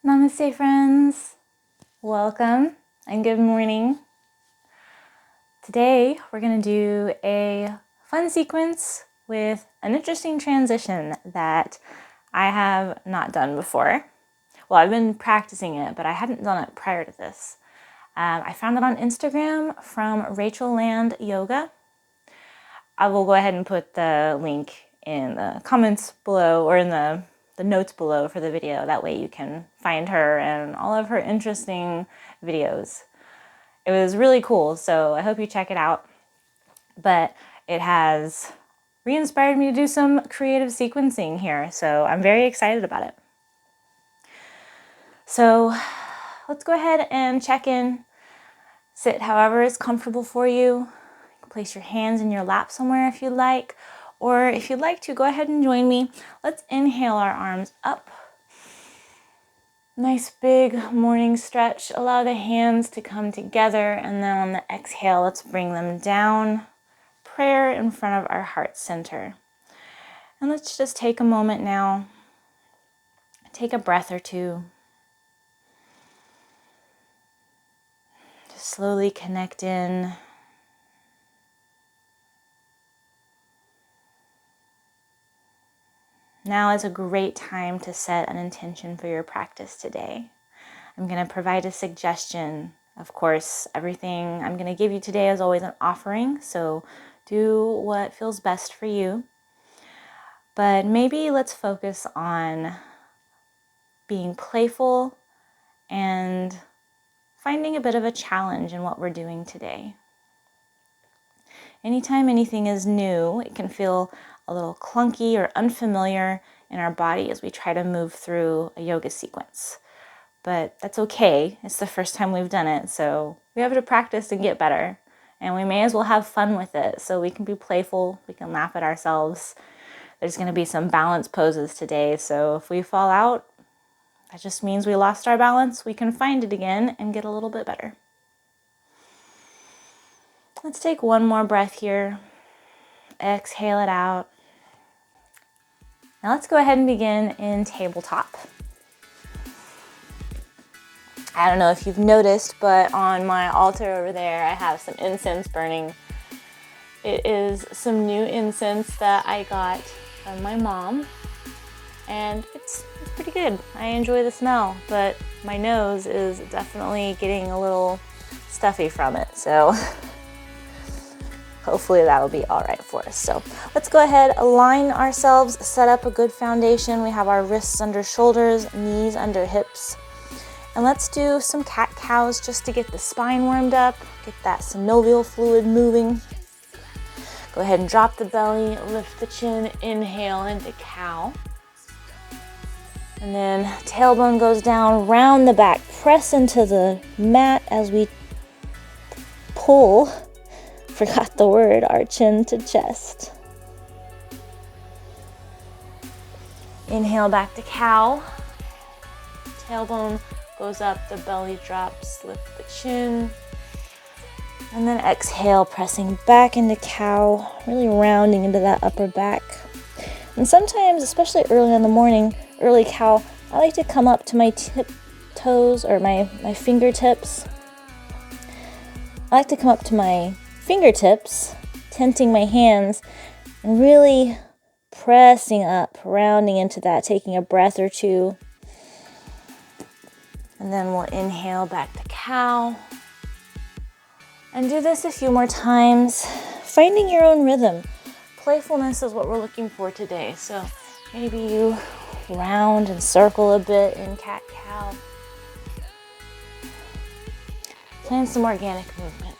Namaste, friends. Welcome and good morning. Today we're going to do a fun sequence with an interesting transition that I have not done before. Well, I've been practicing it, but I hadn't done it prior to this. I found it on Instagram from Rachel Land Yoga. I will go ahead and put the link in the comments below or in the notes below for the video. That way you can find her and all of her interesting videos. It was really cool, so I hope you check it out. But it has re-inspired me to do some creative sequencing here, so I'm very excited about it. So let's go ahead and check in. Sit however is comfortable for you. Place your hands in your lap somewhere if you'd like, or if you'd like to, go ahead and join me. Let's inhale our arms up. Nice big morning stretch. Allow the hands to come together, and then on the exhale, let's bring them down. Prayer in front of our heart center. And let's just take a moment now. Take a breath or two. Just slowly connect in. Now is a great time to set an intention for your practice today. I'm going to provide a suggestion. Of course, everything I'm going to give you today is always an offering, so do what feels best for you. But maybe let's focus on being playful and finding a bit of a challenge in what we're doing today. Anytime anything is new, it can feel a little clunky or unfamiliar in our body as we try to move through a yoga sequence. But that's okay. It's the first time we've done it, so we have to practice and get better. And we may as well have fun with it, so we can be playful, we can laugh at ourselves. There's going to be some balance poses today, so if we fall out, that just means we lost our balance. We can find it again and get a little bit better. Let's take one more breath here. Exhale it out. Now let's go ahead and begin in tabletop. I don't know if you've noticed, but on my altar over there, I have some incense burning. It is some new incense that I got from my mom, and it's pretty good. I enjoy the smell, but my nose is definitely getting a little stuffy from it, so hopefully that'll be all right for us. So let's go ahead, align ourselves, set up a good foundation. We have our wrists under shoulders, knees under hips. And let's do some cat-cows just to get the spine warmed up, get that synovial fluid moving. Go ahead and drop the belly, lift the chin, inhale into cow. And then tailbone goes down, round the back, press into the mat as we pull, forgot the word, our chin to chest. Inhale back to cow. Tailbone goes up, the belly drops, lift the chin. And then exhale, pressing back into cow, really rounding into that upper back. And sometimes, especially early in the morning, early cow, I like to come up to my toes or my fingertips. I like to come up to my fingertips, tenting my hands, and really pressing up, rounding into that, taking a breath or two. And then we'll inhale back to cow. And do this a few more times, finding your own rhythm. Playfulness is what we're looking for today. So maybe you round and circle a bit in cat-cow. Plan some organic movement.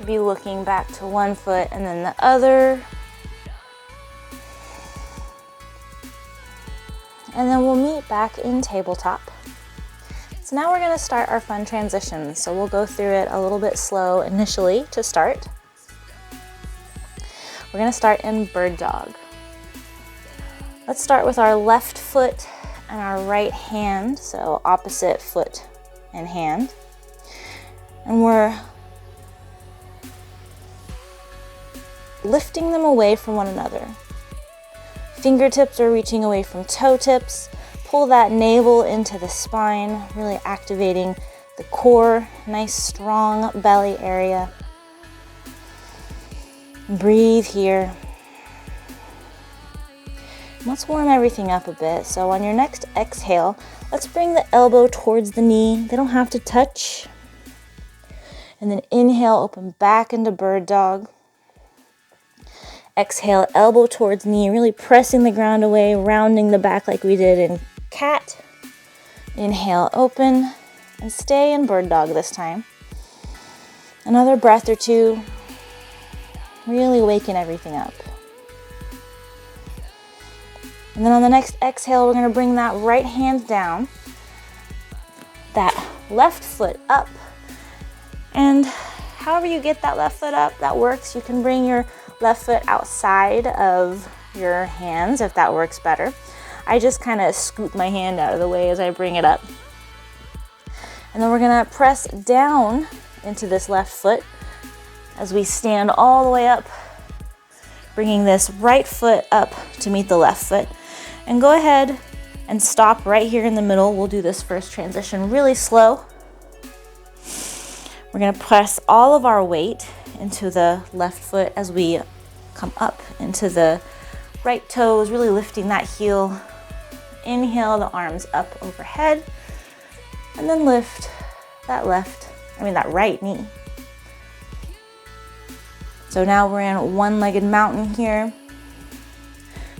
Be looking back to one foot and then the other. And then we'll meet back in tabletop. So now we're going to start our fun transition. So we'll go through it a little bit slow initially to start. We're going to start in bird dog. Let's start with our left foot and our right hand, so opposite foot and hand. And we're lifting them away from one another. Fingertips are reaching away from toe tips. Pull that navel into the spine, really activating the core, nice strong belly area. Breathe here. Let's warm everything up a bit. So on your next exhale, let's bring the elbow towards the knee. They don't have to touch. And then inhale, open back into bird dog. Exhale, elbow towards knee, really pressing the ground away, rounding the back like we did in cat. Inhale, open, and stay in bird dog this time. Another breath or two, really waking everything up. And then on the next exhale, we're gonna bring that right hand down, that left foot up. And however you get that left foot up, that works. You can bring your left foot outside of your hands if that works better. I just kind of scoop my hand out of the way as I bring it up. And then we're gonna press down into this left foot as we stand all the way up, bringing this right foot up to meet the left foot. And go ahead and stop right here in the middle. We'll do this first transition really slow. We're gonna press all of our weight into the left foot as we come up into the right toes, really lifting that heel. Inhale, the arms up overhead, and then lift that right knee. So now we're in one-legged mountain here.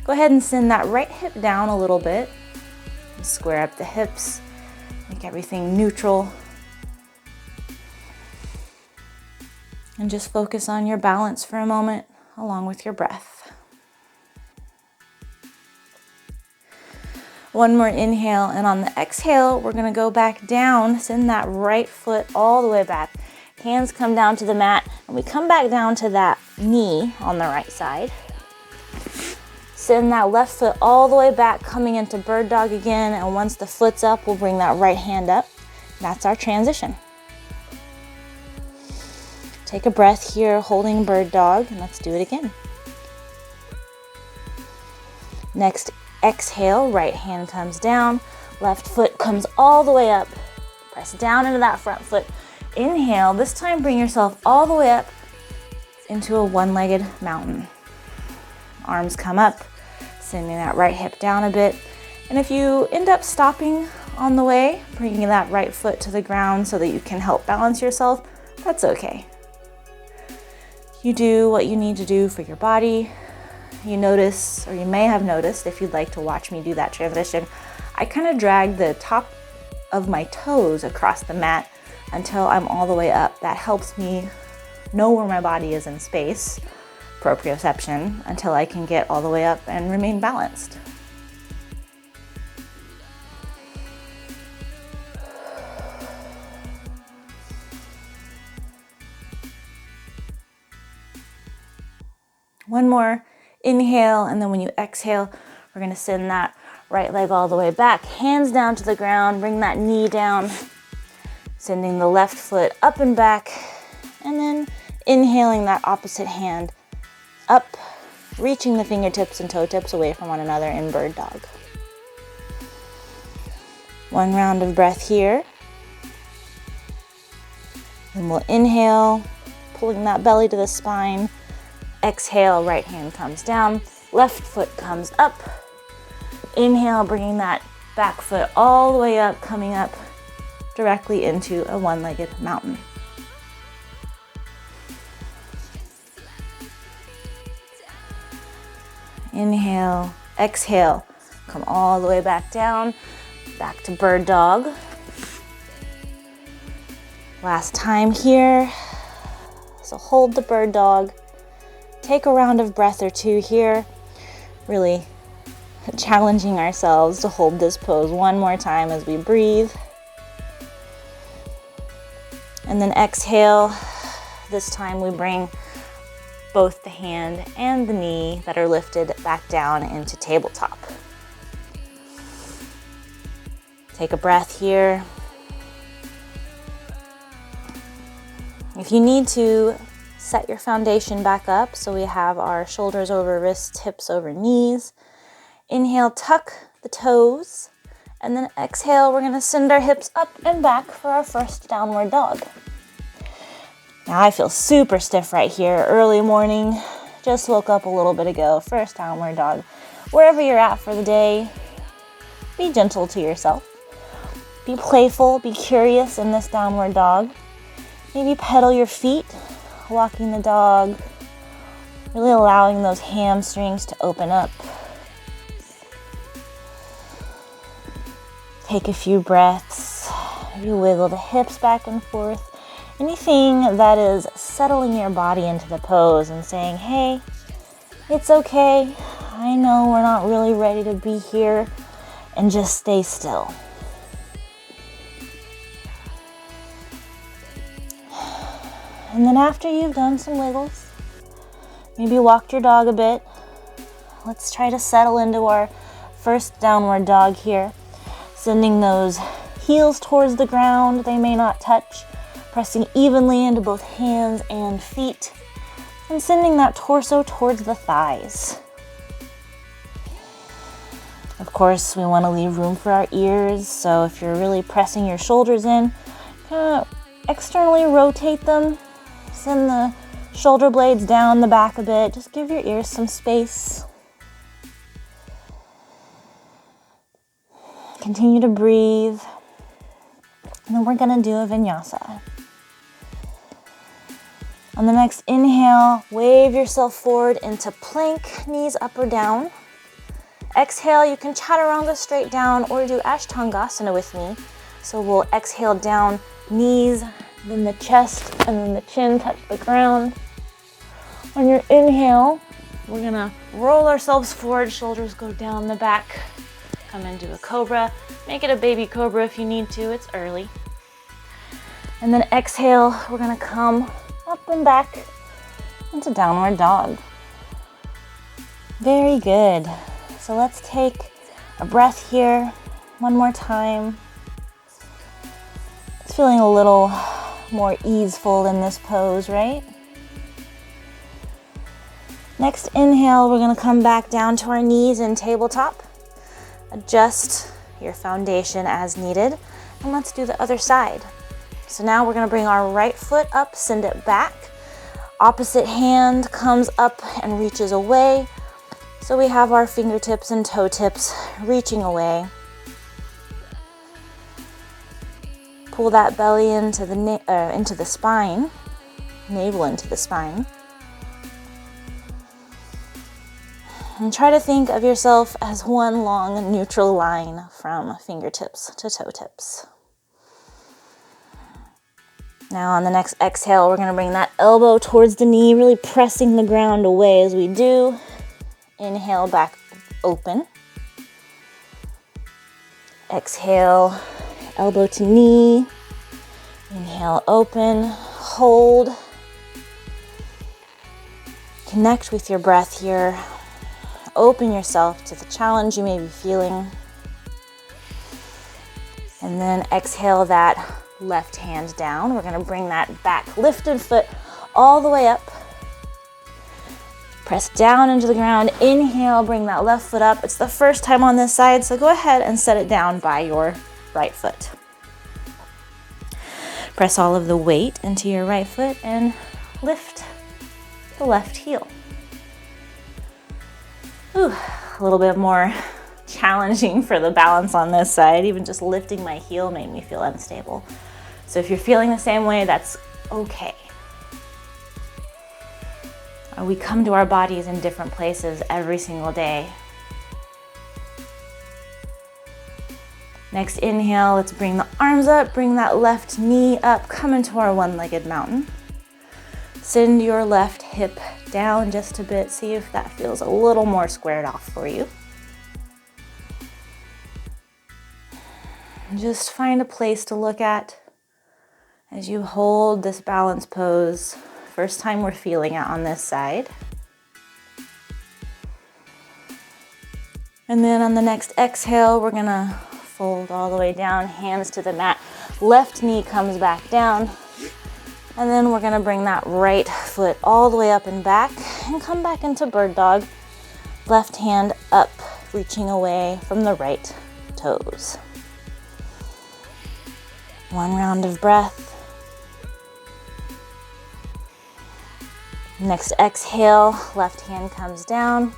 Go ahead and send that right hip down a little bit. Square up the hips, make everything neutral. And just focus on your balance for a moment along with your breath. One more inhale, and on the exhale, we're gonna go back down, send that right foot all the way back. Hands come down to the mat, and we come back down to that knee on the right side. Send that left foot all the way back, coming into bird dog again, and once the foot's up, we'll bring that right hand up. That's our transition. Take a breath here, holding bird dog, and let's do it again. Next exhale, right hand comes down, left foot comes all the way up. Press down into that front foot. Inhale, this time bring yourself all the way up into a one-legged mountain. Arms come up, sending that right hip down a bit. And if you end up stopping on the way, bringing that right foot to the ground so that you can help balance yourself, that's okay. You do what you need to do for your body. You notice, or you may have noticed, if you'd like to watch me do that transition, I kind of drag the top of my toes across the mat until I'm all the way up. That helps me know where my body is in space, proprioception, until I can get all the way up and remain balanced. One more inhale, and then when you exhale, we're gonna send that right leg all the way back, hands down to the ground, bring that knee down, sending the left foot up and back, and then inhaling that opposite hand up, reaching the fingertips and toe tips away from one another in bird dog. One round of breath here. And we'll inhale, pulling that belly to the spine. Exhale, right hand comes down, left foot comes up. Inhale, bringing that back foot all the way up, coming up directly into a one-legged mountain. Inhale, exhale, come all the way back down, back to bird dog. Last time here, so hold the bird dog. Take a round of breath or two here, really challenging ourselves to hold this pose one more time as we breathe. And then exhale. This time we bring both the hand and the knee that are lifted back down into tabletop. Take a breath here. If you need to, Set your foundation back up so we have our shoulders over wrists, hips over knees. Inhale, tuck the toes, and then exhale, we're gonna send our hips up and back for our first downward dog. Now I feel super stiff right here, early morning, just woke up a little bit ago, first downward dog. Wherever you're at for the day, be gentle to yourself. Be playful, be curious in this downward dog. Maybe pedal your feet, walking the dog, really allowing those hamstrings to open up. Take a few breaths, maybe wiggle the hips back and forth. Anything that is settling your body into the pose and saying, hey, it's okay. I know we're not really ready to be here, and just stay still. And then after you've done some wiggles, maybe walked your dog a bit, let's try to settle into our first downward dog here. Sending those heels towards the ground, they may not touch, pressing evenly into both hands and feet, and sending that torso towards the thighs. Of course, we want to leave room for our ears, so if you're really pressing your shoulders in, kind of externally rotate them, send the shoulder blades down the back a bit, just give your ears some space. Continue to breathe. And then we're gonna do a vinyasa. On the next inhale, wave yourself forward into plank, knees up or down. Exhale, you can chaturanga straight down or do ashtangasana with me. So we'll exhale down, knees, then the chest, and then the chin touch the ground. On your inhale, we're gonna roll ourselves forward, shoulders go down the back. Come into a cobra. Make it a baby cobra if you need to, it's early. And then exhale, we're gonna come up and back into downward dog. Very good. So let's take a breath here one more time. It's feeling a little more easeful in this pose, right? Next inhale, we're gonna come back down to our knees in tabletop. Adjust your foundation as needed, and let's do the other side. So now we're gonna bring our right foot up, send it back. Opposite hand comes up and reaches away. So we have our fingertips and toe tips reaching away. Pull that belly into the spine, navel into the spine. And try to think of yourself as one long neutral line from fingertips to toe tips. Now on the next exhale, we're gonna bring that elbow towards the knee, really pressing the ground away as we do. Inhale, back open. Exhale, elbow to knee. Inhale, open, hold. Connect with your breath here. Open yourself to the challenge you may be feeling. And then exhale that left hand down. We're gonna bring that back lifted foot all the way up. Press down into the ground. Inhale, bring that left foot up. It's the first time on this side, so go ahead and set it down by your right foot. Press all of the weight into your right foot and lift the left heel. Ooh, a little bit more challenging for the balance on this side. Even just lifting my heel made me feel unstable. So if you're feeling the same way, that's okay. We come to our bodies in different places every single day. Next inhale, let's bring the arms up, bring that left knee up, come into our one-legged mountain. Send your left hip down just a bit, see if that feels a little more squared off for you. Just find a place to look at as you hold this balance pose. First time we're feeling it on this side. And then on the next exhale, we're gonna fold all the way down, hands to the mat. Left knee comes back down. And then we're gonna bring that right foot all the way up and back and come back into bird dog. Left hand up, reaching away from the right toes. One round of breath. Next exhale, left hand comes down,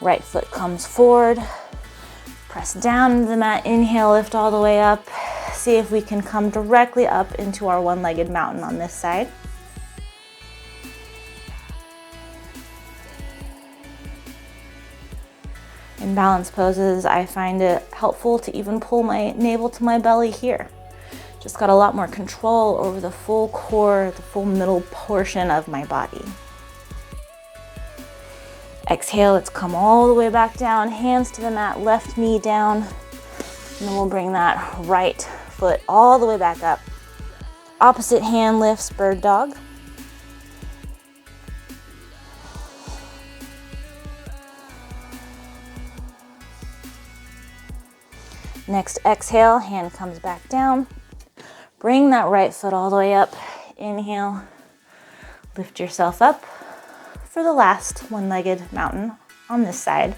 right foot comes forward. Press down into the mat, inhale, lift all the way up. See if we can come directly up into our one-legged mountain on this side. In balance poses, I find it helpful to even pull my navel to my belly here. Just got a lot more control over the full core, the full middle portion of my body. Exhale, let's come all the way back down, hands to the mat, left knee down. And then we'll bring that right foot all the way back up. Opposite hand lifts, bird dog. Next exhale, hand comes back down. Bring that right foot all the way up. Inhale, lift yourself up for the last one-legged mountain on this side,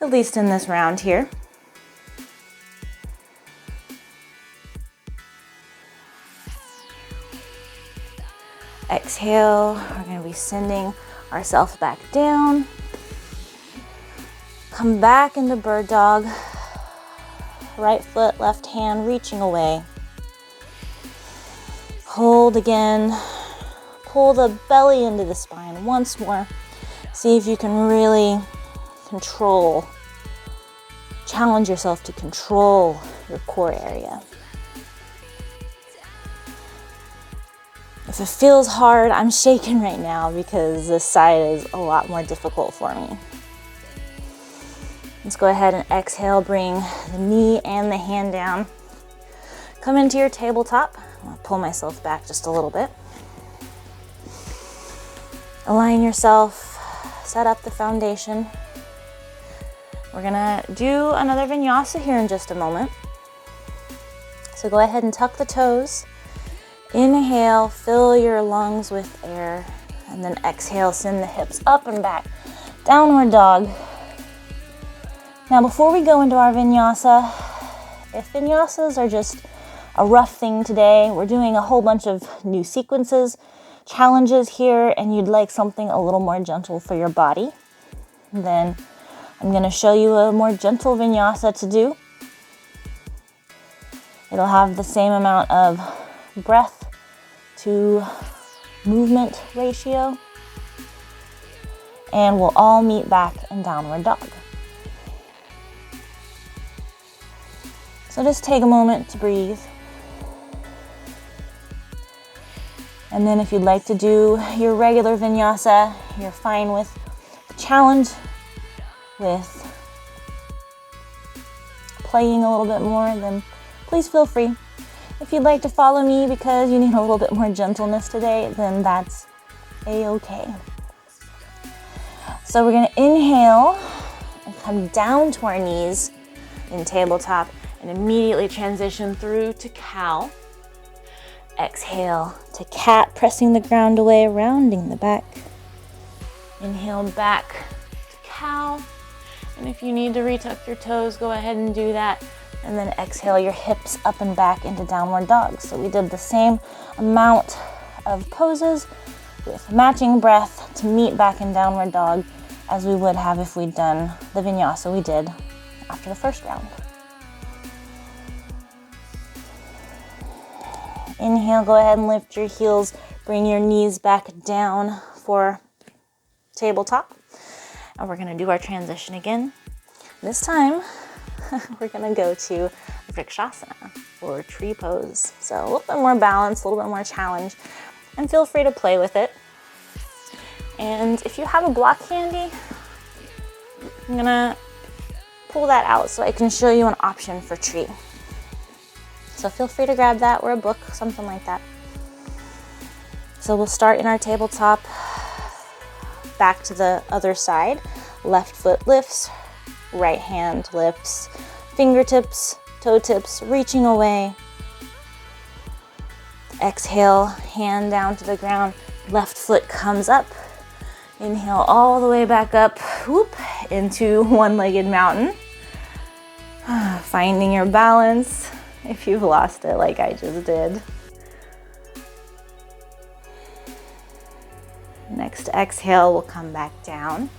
at least in this round here. Exhale, we're going to be sending ourselves back down. Come back into bird dog. Right foot, left hand reaching away. Hold again. Pull the belly into the spine once more. See if you can really challenge yourself to control your core area. If it feels hard, I'm shaking right now because this side is a lot more difficult for me. Let's go ahead and exhale, bring the knee and the hand down. Come into your tabletop. I'll pull myself back just a little bit. Align yourself, set up the foundation. We're gonna do another vinyasa here in just a moment. So go ahead and tuck the toes. Inhale, fill your lungs with air, and then exhale, send the hips up and back. Downward dog. Now before we go into our vinyasa, if vinyasas are just a rough thing today, we're doing a whole bunch of new sequences, challenges here, and you'd like something a little more gentle for your body, then I'm going to show you a more gentle vinyasa to do. It'll have the same amount of breath to movement ratio, and we'll all meet back in downward dog. So just take a moment to breathe. And then if you'd like to do your regular vinyasa, you're fine with the challenge, with playing a little bit more, then please feel free. If you'd like to follow me because you need a little bit more gentleness today, then that's a-okay. So we're gonna inhale and come down to our knees in tabletop and immediately transition through to cow. Exhale to cat, pressing the ground away, rounding the back. Inhale back to cow. And if you need to retuck your toes, go ahead and do that. And then exhale your hips up and back into downward dog. So we did the same amount of poses with matching breath to meet back in downward dog as we would have if we'd done the vinyasa we did after the first round. Inhale, go ahead and lift your heels, bring your knees back down for tabletop. And we're gonna do our transition again. This time, we're gonna go to Vrikshasana, or tree pose. So a little bit more balance, a little bit more challenge, and feel free to play with it. And if you have a block handy, I'm gonna pull that out so I can show you an option for tree. So feel free to grab that, or a book, something like that. So we'll start in our tabletop, back to the other side. Left foot lifts, right hand lifts, fingertips, toe tips reaching away. Exhale, hand down to the ground, left foot comes up. Inhale all the way back up, whoop, into one-legged mountain. Finding your balance if you've lost it like I just did. Next exhale, we'll come back down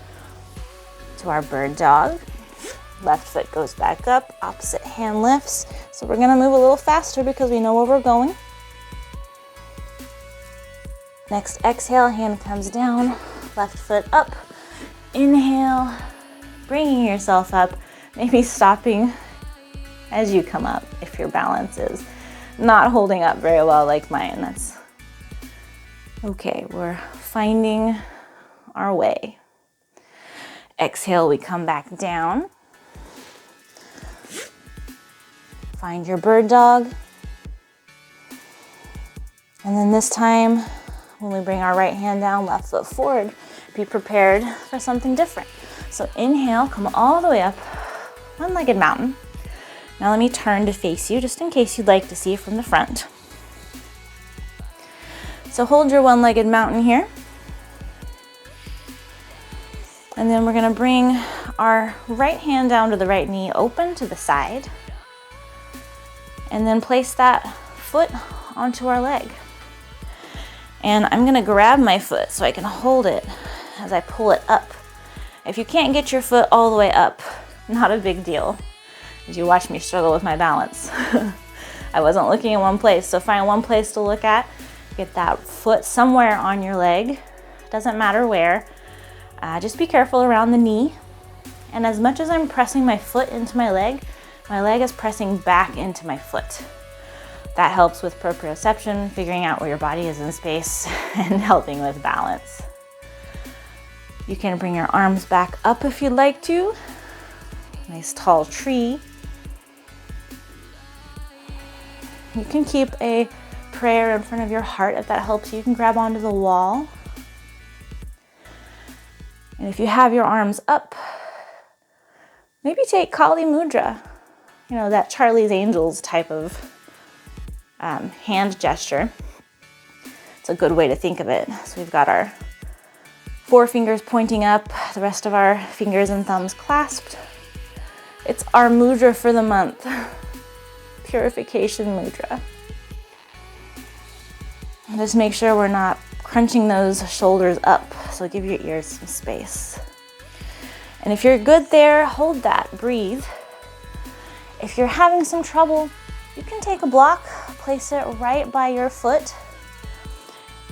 to our bird dog. Left foot goes back up, opposite hand lifts. So we're gonna move a little faster because we know where we're going. Next exhale, hand comes down, left foot up. Inhale, bringing yourself up, maybe stopping as you come up if your balance is not holding up very well like mine. That's okay, we're finding our way. Exhale, we come back down. Find your bird dog. And then this time, when we bring our right hand down, left foot forward, be prepared for something different. So inhale, come all the way up, one-legged mountain. Now let me turn to face you, just in case you'd like to see it from the front. So hold your one-legged mountain here. And then we're gonna bring our right hand down to the right knee, open to the side. And then place that foot onto our leg. And I'm gonna grab my foot so I can hold it as I pull it up. If you can't get your foot all the way up, not a big deal. As you watch me struggle with my balance. I wasn't looking in one place, so find one place to look at. Get that foot somewhere on your leg. Doesn't matter where. Just be careful around the knee. And as much as I'm pressing my foot into my leg is pressing back into my foot. That helps with proprioception, figuring out where your body is in space, and helping with balance. You can bring your arms back up if you'd like to. Nice tall tree. You can keep a prayer in front of your heart if that helps you. You can grab onto the wall. And if you have your arms up, maybe take Kali Mudra. You know, that Charlie's Angels type of hand gesture. It's a good way to think of it. So we've got our forefingers pointing up, the rest of our fingers and thumbs clasped. It's our mudra for the month. Purification mudra. And just make sure we're not crunching those shoulders up. So give your ears some space. And if you're good there, hold that, breathe. If you're having some trouble, you can take a block, place it right by your foot,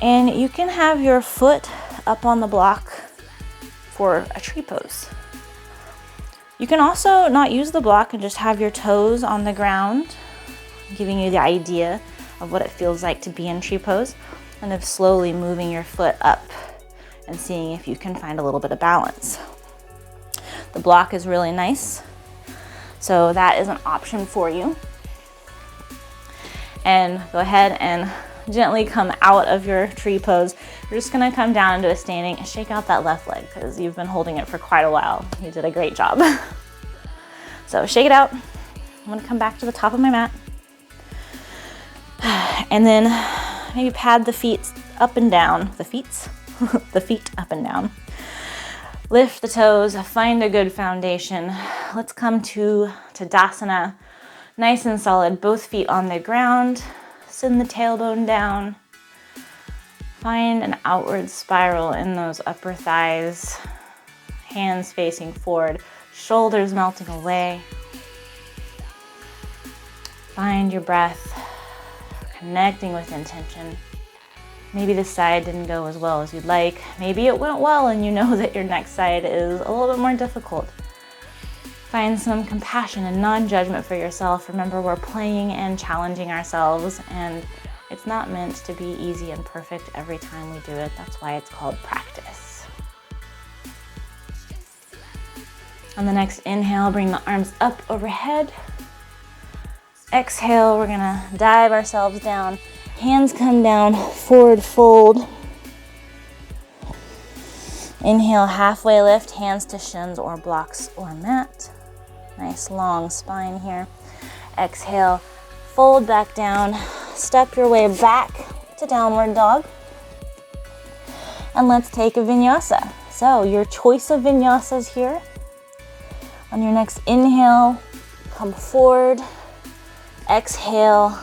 and you can have your foot up on the block for a tree pose. You can also not use the block and just have your toes on the ground, giving you the idea of what it feels like to be in tree pose, and of slowly moving your foot up and seeing if you can find a little bit of balance. The block is really nice, so that is an option for you. And go ahead and gently come out of your tree pose. You're just gonna come down into a standing and shake out that left leg because you've been holding it for quite a while. You did a great job. So shake it out. I'm gonna come back to the top of my mat. And then maybe pad the feet up and down. The feet up and down. Lift the toes, find a good foundation. Let's come to Tadasana. Nice and solid, both feet on the ground. Send the tailbone down. Find an outward spiral in those upper thighs. Hands facing forward, shoulders melting away. Find your breath, connecting with intention. Maybe this side didn't go as well as you'd like. Maybe it went well and you know that your next side is a little bit more difficult. Find some compassion and non-judgment for yourself. Remember, we're playing and challenging ourselves, and it's not meant to be easy and perfect every time we do it. That's why it's called practice. On the next inhale, bring the arms up overhead. Exhale, we're gonna dive ourselves down. Hands come down, forward fold. Inhale, halfway lift, hands to shins or blocks or mat. Nice long spine here. Exhale, fold back down, step your way back to downward dog. And let's take a vinyasa. So your choice of vinyasas here. On your next inhale, come forward. Exhale,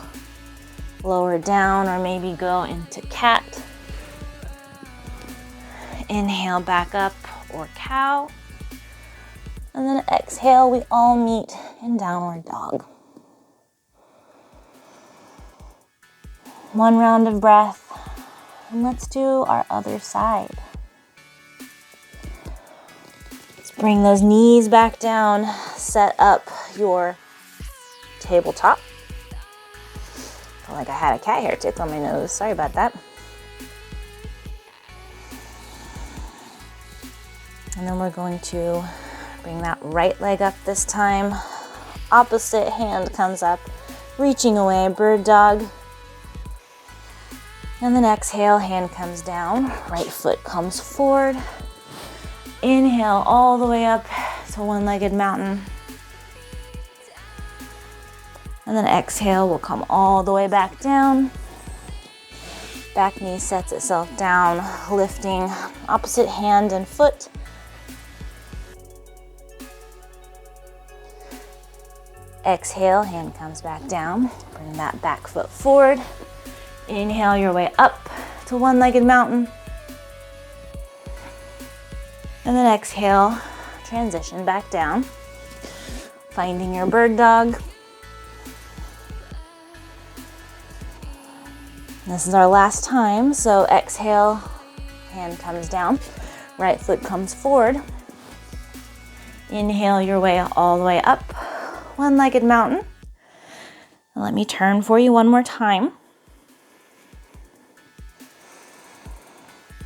lower down or maybe go into cat. Inhale back up or cow. And then exhale, we all meet in downward dog. One round of breath. And let's do our other side. Let's bring those knees back down. Set up your tabletop. Felt like I had a cat hair tick on my nose. Sorry about that. And then we're going to bring that right leg up this time. Opposite hand comes up, reaching away, bird dog. And then exhale, hand comes down, right foot comes forward. Inhale all the way up to one-legged mountain. And then exhale, we'll come all the way back down. Back knee sets itself down, lifting opposite hand and foot. Exhale, hand comes back down. Bring that back foot forward. Inhale your way up to one-legged mountain. And then exhale, transition back down. Finding your bird dog. This is our last time, so exhale, hand comes down, right foot comes forward. Inhale your way all the way up, one-legged mountain. And let me turn for you one more time.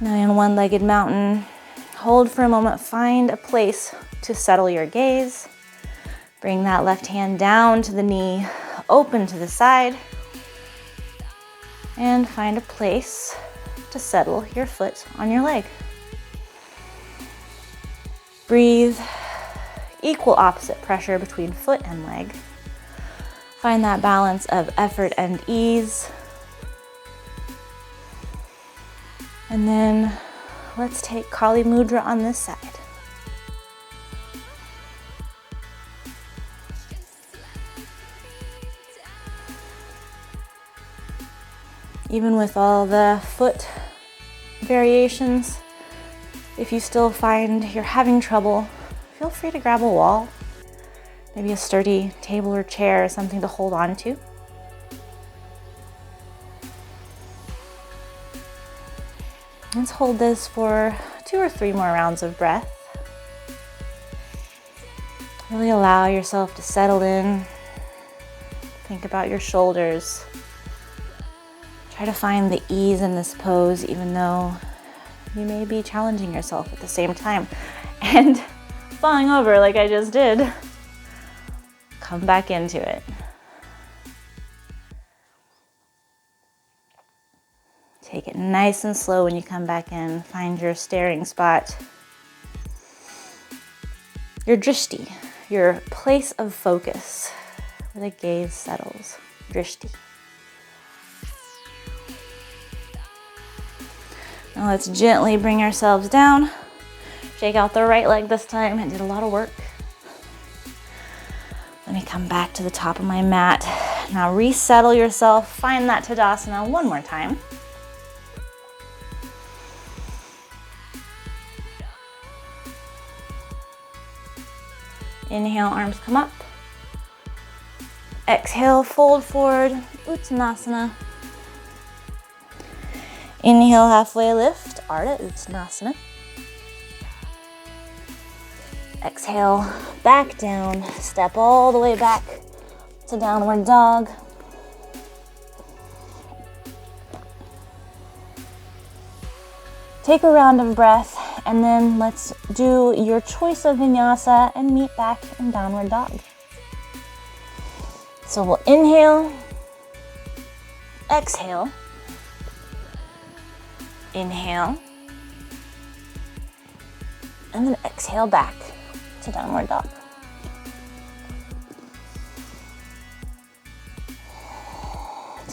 Now in one-legged mountain, hold for a moment, find a place to settle your gaze. Bring that left hand down to the knee, open to the side. And find a place to settle your foot on your leg. Breathe, equal opposite pressure between foot and leg. Find that balance of effort and ease. And then let's take Kali Mudra on this side. Even with all the foot variations, if you still find you're having trouble, feel free to grab a wall, maybe a sturdy table or chair, something to hold on to. Let's hold this for 2 or 3 more rounds of breath. Really allow yourself to settle in. Think about your shoulders. Try to find the ease in this pose, even though you may be challenging yourself at the same time. And falling over like I just did, come back into it. Take it nice and slow when you come back in. Find your staring spot. Your drishti, your place of focus, where the gaze settles. Drishti. Now let's gently bring ourselves down. Shake out the right leg this time. I did a lot of work. Let me come back to the top of my mat. Now resettle yourself. Find that Tadasana one more time. Inhale, arms come up. Exhale, fold forward, Uttanasana. Inhale, halfway lift, Ardha Uttanasana. Exhale, back down, step all the way back to downward dog. Take a round of breath, and then let's do your choice of vinyasa and meet back in downward dog. So we'll inhale, exhale, inhale, and then exhale back to downward dog.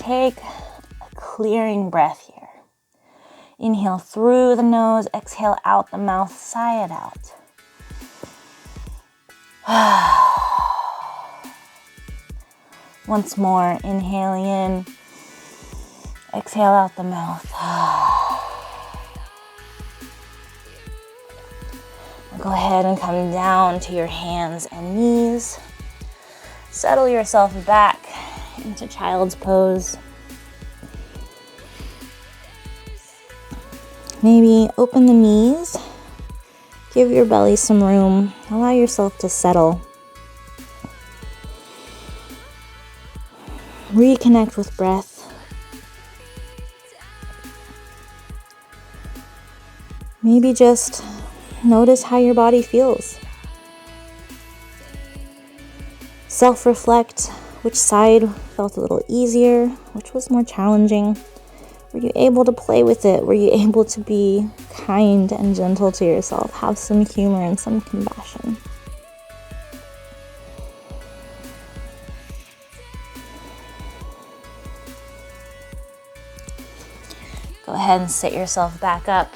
take a clearing breath here. Inhale through the nose, exhale out the mouth, sigh it out. Once more, inhaling in, exhale out the mouth. Go ahead and come down to your hands and knees. Settle yourself back into child's pose. Maybe open the knees. Give your belly some room. Allow yourself to settle. Reconnect with breath. Maybe just notice how your body feels. Self-reflect which side felt a little easier, which was more challenging. Were you able to play with it? Were you able to be kind and gentle to yourself? Have some humor and some compassion. Go ahead and sit yourself back up.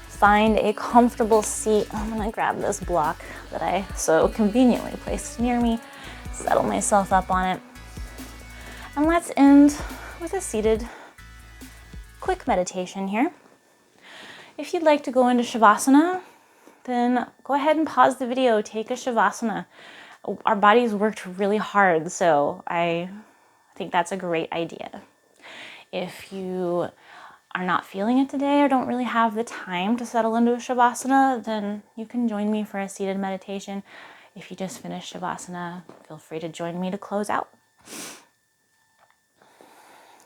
Find a comfortable seat. I'm gonna grab this block that I so conveniently placed near me, settle myself up on it. And let's end with a seated quick meditation here. If you'd like to go into Shavasana, then go ahead and pause the video, take a Shavasana. Our bodies worked really hard, so I think that's a great idea. If you are not feeling it today or don't really have the time to settle into a Shavasana, then you can join me for a seated meditation. If you just finished Shavasana, feel free to join me to close out.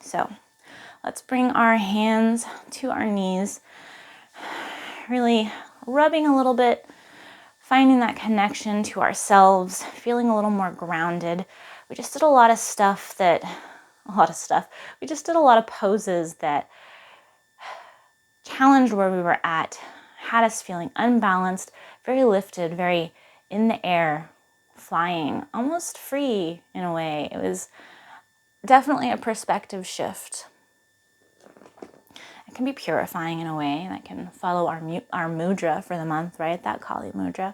So let's bring our hands to our knees, really rubbing a little bit, finding that connection to ourselves, feeling a little more grounded. We just did a lot of We just did a lot of poses that challenged where we were at, had us feeling unbalanced, very lifted, very in the air, flying, almost free in a way. It was definitely a perspective shift. It can be purifying in a way that can follow our mudra for the month, right? That Kali mudra.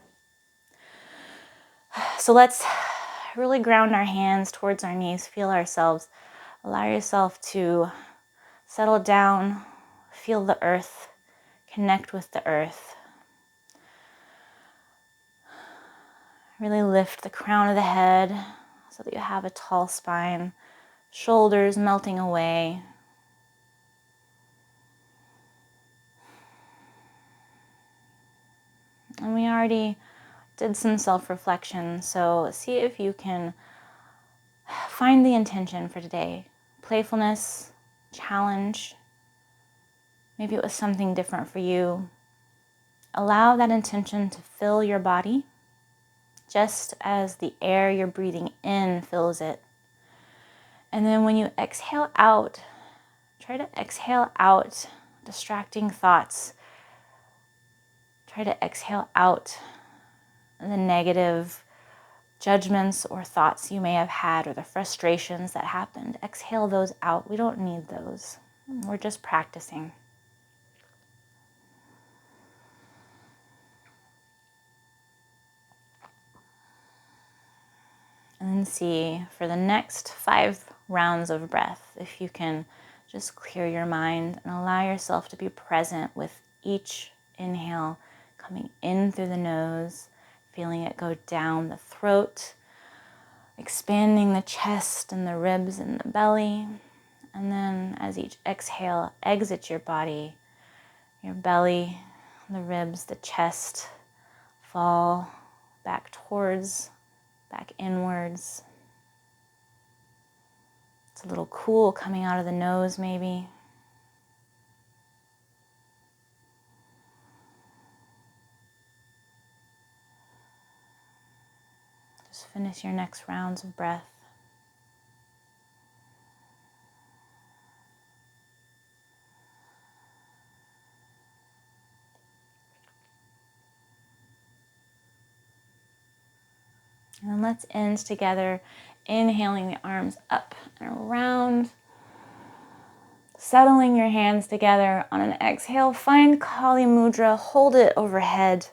So let's really ground our hands towards our knees, feel ourselves. Allow yourself to settle down, feel the earth, connect with the earth. Really lift the crown of the head so that you have a tall spine, shoulders melting away. And we already did some self-reflection, so see if you can find the intention for today. Playfulness, challenge. Maybe it was something different for you. Allow that intention to fill your body, just as the air you're breathing in fills it. And then when you exhale out, try to exhale out distracting thoughts. Try to exhale out the negative judgments or thoughts you may have had, or the frustrations that happened. Exhale those out. We don't need those. We're just practicing. And then see for the next 5 rounds of breath, if you can just clear your mind and allow yourself to be present with each inhale coming in through the nose, feeling it go down the throat, expanding the chest and the ribs and the belly. And then as each exhale exits your body, your belly, the ribs, the chest fall back inwards. It's a little cool coming out of the nose maybe. Just finish your next rounds of breath. And then let's end together, inhaling the arms up and around, Settling your hands together on an exhale, find Kali Mudra, hold it overhead.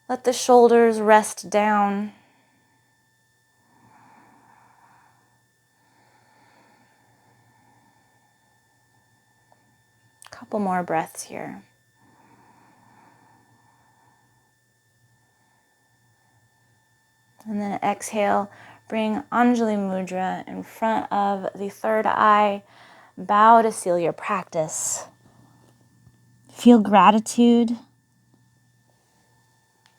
Let the shoulders rest down. Couple more breaths here. And then exhale, bring Anjali Mudra in front of the third eye. Bow to seal your practice. Feel gratitude,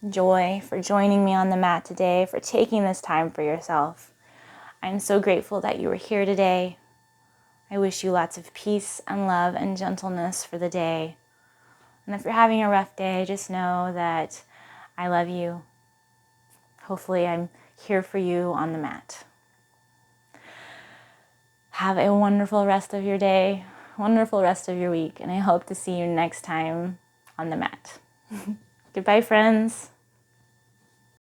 joy for joining me on the mat today, for taking this time for yourself. I'm so grateful that you were here today. I wish you lots of peace and love and gentleness for the day. And if you're having a rough day, just know that I love you. Hopefully I'm here for you on the mat. Have a wonderful rest of your day, wonderful rest of your week, and I hope to see you next time on the mat. Goodbye, friends.